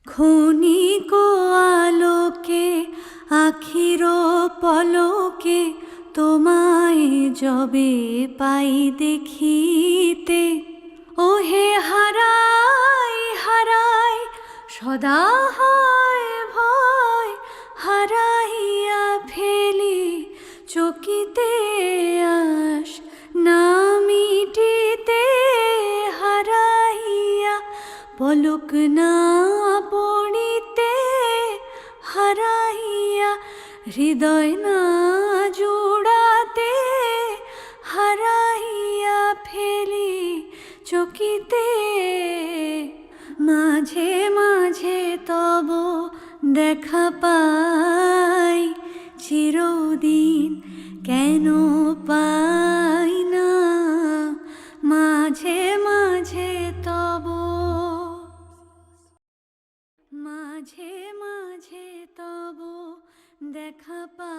ক্ষণিক আলোকে আখির পলকে তোমায় যবে পাই দেখিতে, ওহে হারাই হারাই সদা হয় ভয়, হারাইয়া ফেলি চকিতে আস না মিটিতে, হারাইয়া পলক না পড়িতে, হারাইয়া হৃদয় না জুড়াতে, হারাইয়া ফেলি চকিতে। মাঝে মাঝে তব দেখা পাই, চিরদিন কেন পাই না, মাঝে মাঝে তব, মাঝে মাঝে তব দেখা পাই।